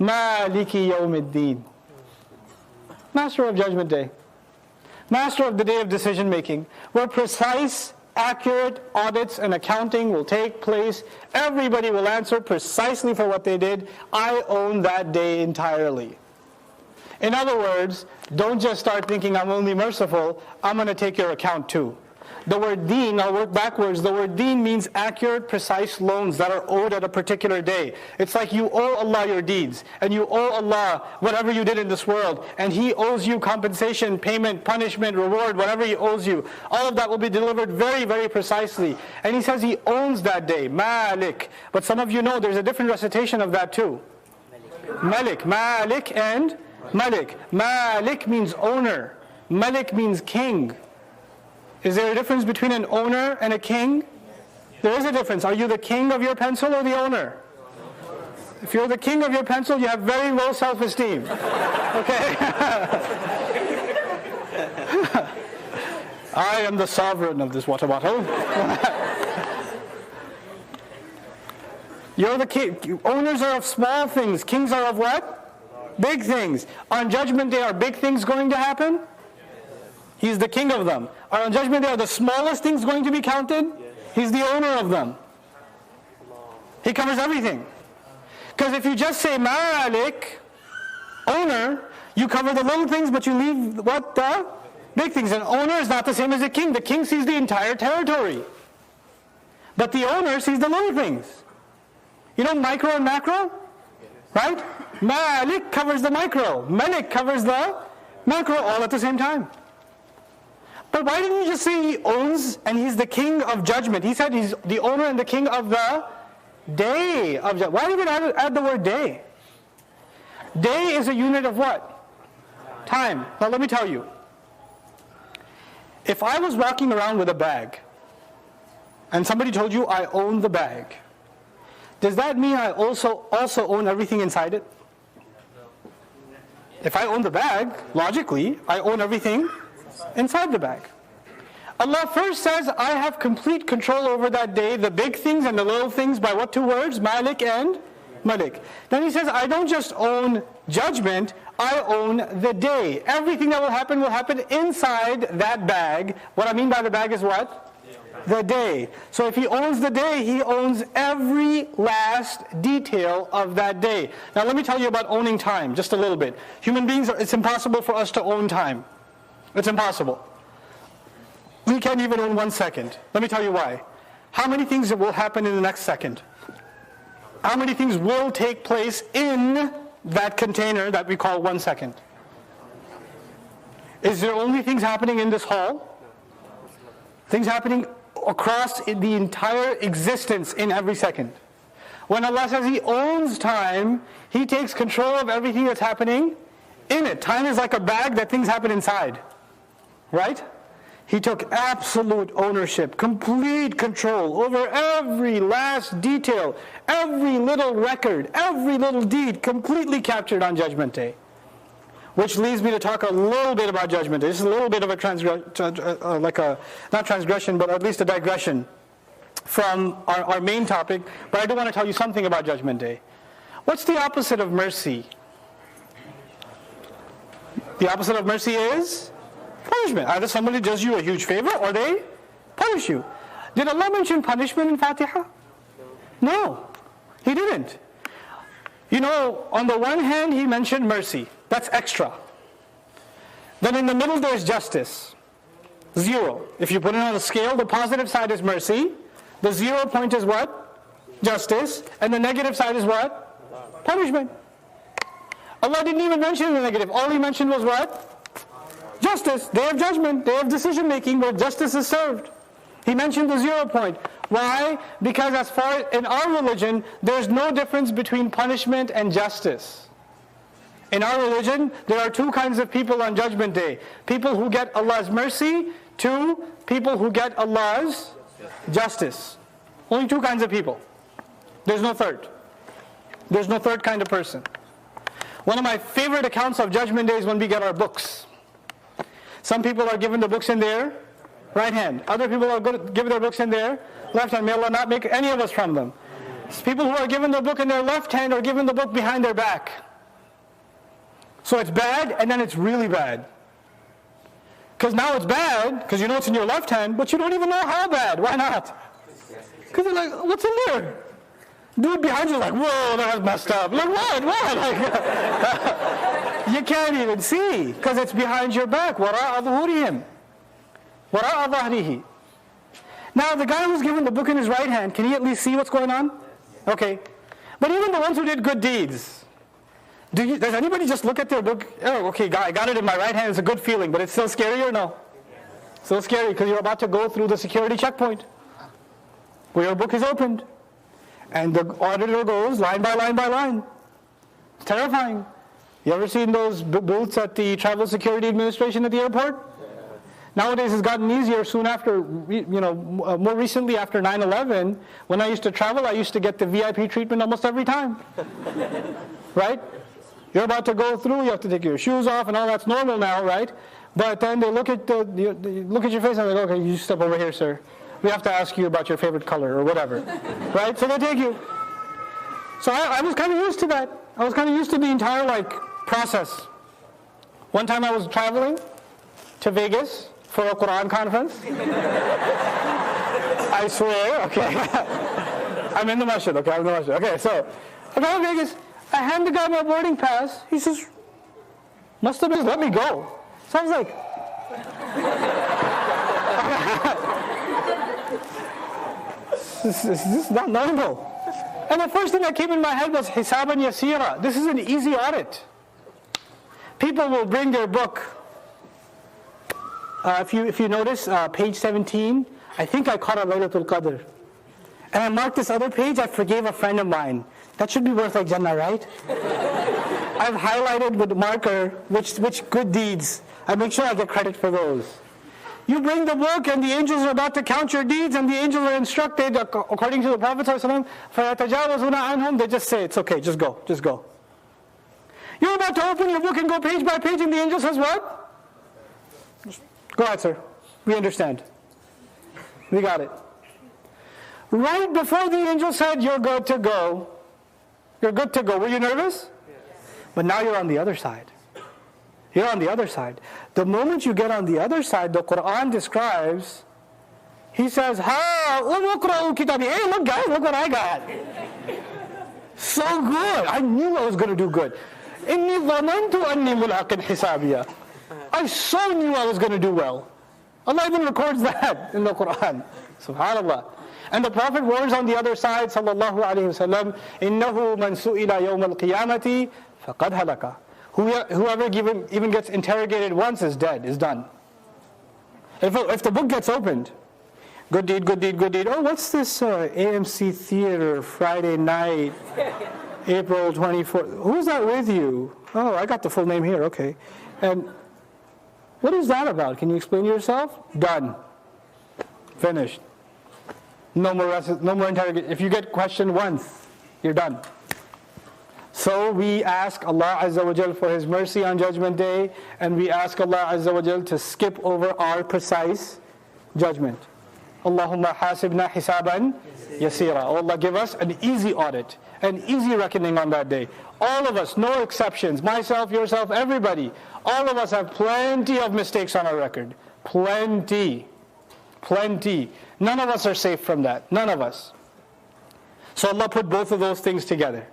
Maliki Yawmiddin. Master of Judgment Day. Master of the day of decision making, where precise, accurate audits and accounting will take place. Everybody will answer precisely for what they did. I own that day entirely. In other words, don't just start thinking I'm only merciful, I'm going to take your account too. The word deen, I'll work backwards, the word deen means accurate, precise loans that are owed at a particular day. It's like you owe Allah your deeds, and you owe Allah whatever you did in this world, and He owes you compensation, payment, punishment, reward, whatever He owes you. All of that will be delivered very, very precisely. And He says He owns that day, Malik. But some of you know there's a different recitation of that too. Malik, Malik and Malik. Malik means owner. Malik means king. Is there a difference between an owner and a king? There is a difference. Are you the king of your pencil or the owner? If you're the king of your pencil, you have very low self-esteem. Okay? I am the sovereign of this water bottle. You're the king. Owners are of small things. Kings are of what? Big things. On Judgment Day, are big things going to happen? He's the king of them. Are on Judgment Day, are the smallest things going to be counted? He's the owner of them. He covers everything. Because if you just say Malik, owner, you cover the little things, but you leave what? The big things. An owner is not the same as a king. The king sees the entire territory. But the owner sees the little things. You know micro and macro? Right? Malik covers the micro. Malik covers the macro all at the same time. But why didn't you just say He owns and He's the king of judgment? He said He's the owner and the king of the day of judgment. Why did He add the word day? Day is a unit of what? Time. Now let me tell you. If I was walking around with a bag and somebody told you I own the bag, does that mean I also own everything inside it? If I own the bag, logically, I own everything inside the bag. Allah first says, I have complete control over that day, the big things and the little things, by what two words? Malik and Malik. Then He says, I don't just own judgment, I own the day. Everything that will happen inside that bag. What I mean by the bag is what? The day. So if He owns the day, He owns every last detail of that day. Now let me tell you about owning time, just a little bit. Human beings, it's impossible for us to own time. It's impossible. We can't even own 1 second. Let me tell you why. How many things will happen in the next second? How many things will take place in that container that we call 1 second? Is there only things happening in this hall? Things happening across the entire existence in every second. When Allah says He owns time, He takes control of everything that's happening in it. Time is like a bag that things happen inside. Right? He took absolute ownership, complete control over every last detail, every little record, every little deed, completely captured on Judgment Day. Which leads me to talk a little bit about Judgment Day. This is a little bit of a not transgression, but at least a digression from our main topic. But I do want to tell you something about Judgment Day. What's the opposite of mercy? The opposite of mercy is punishment. Either somebody does you a huge favor or they punish you. Did Allah mention punishment in Fatihah? No, He didn't. You know, on the one hand, He mentioned mercy. That's extra. Then in the middle there's justice. 0. If you put it on a scale, the positive side is mercy. The 0 point is what? Justice. And the negative side is what? Punishment. Allah didn't even mention the negative. All He mentioned was what? Justice, day of judgment, day of decision making where justice is served. He mentioned the 0 point. Why? Because as far in our religion, there's no difference between punishment and justice. In our religion, there are 2 kinds of people on Judgment Day. People who get Allah's mercy, 2 people who get Allah's justice. Only 2 kinds of people. There's no third. There's no third kind of person. One of my favorite accounts of Judgment Day is when we get our books. Some people are given the books in their right hand. Other people are given their books in their left hand. May Allah not make any of us from them. People who are given the book in their left hand are given the book behind their back. So it's bad, and then it's really bad. Because now it's bad, because you know it's in your left hand, but you don't even know how bad. Why not? Because you're like, what's in there? Dude behind you is like, whoa, that's messed up. Like, what? Like, you can't even see, because it's behind your back. وَرَاءَ ظُهُورِهِمْ وَرَاءَ ظَهْرِهِ. Now, the guy who's given the book in his right hand, can he at least see what's going on? Okay. But even the ones who did good deeds, does anybody just look at their book? Oh, okay, I got it in my right hand. It's a good feeling, but it's still scary or no? Still scary because you're about to go through the security checkpoint where your book is opened. And the auditor goes line by line by line. It's terrifying. You ever seen those booths at the Travel Security Administration at the airport? Nowadays it's gotten easier soon after, more recently after 9/11. When I used to travel, I used to get the VIP treatment almost every time. Right? You're about to go through, you have to take your shoes off and all that's normal now, right? But then they look at your face and they go, okay, you step over here, sir. We have to ask you about your favorite color or whatever. Right? So they take you. So I was kind of used to that. I was kind of used to the entire process. One time I was traveling to Vegas for a Quran conference. I swear, okay. I'm in the masjid, okay, I'm in the masjid. Okay, so I go to Vegas. I hand the guy my boarding pass. He says, must have just let me go. So I was like, this is not normal. And the first thing that came in my head was hisaban yasira. This is an easy audit. People will bring their book. If you notice, page 17, I think I caught a Laylatul Qadr. And I marked this other page, I forgave a friend of mine. That should be worth like Jannah, right? I've highlighted with marker which good deeds. I make sure I get credit for those. You bring the book and the angels are about to count your deeds and the angels are instructed, according to the Prophet ﷺ, فَيَتَجَاوَزُونَ عَنْهُمْ, they just say, it's okay, just go. You're about to open your book and go page by page and the angel says what? Go ahead, sir. We understand. We got it. Right before the angel said, you're good to go. You're good to go. Were you nervous? But now you're on the other side. You're on the other side. The moment you get on the other side, the Quran describes, he says, Ha, unuqra'u kitabi. Hey, look guys, look what I got. So good. I knew I was going to do good. Inni dhanantu anni mulaqin hisabiya. I so knew I was going to do well. Allah even records that in the Quran. Subhanallah. And the Prophet warns on the other side, sallallahu alayhi wa sallam, إِنَّهُ مَنْ سُئِلَ يَوْمَ الْقِيَامَةِ فَقَدْ هَلَكَ. Whoever even gets interrogated once is dead, is done. If the book gets opened, good deed. Oh, what's this AMC Theater Friday night, April 24th? Who's that with you? Oh, I got the full name here, okay. And what is that about? Can you explain yourself? Done. Finished. No more interrogation. If you get questioned once, you're done. So we ask Allah Azza wa Jal for His mercy on Judgment Day, and we ask Allah Azza wa Jal to skip over our precise judgment. Allahumma hasibna hisaban yasira. Oh Allah, give us an easy audit, an easy reckoning on that day. All of us, no exceptions, myself, yourself, everybody, all of us have plenty of mistakes on our record. Plenty. None of us are safe from that. None of us. So Allah put both of those things together.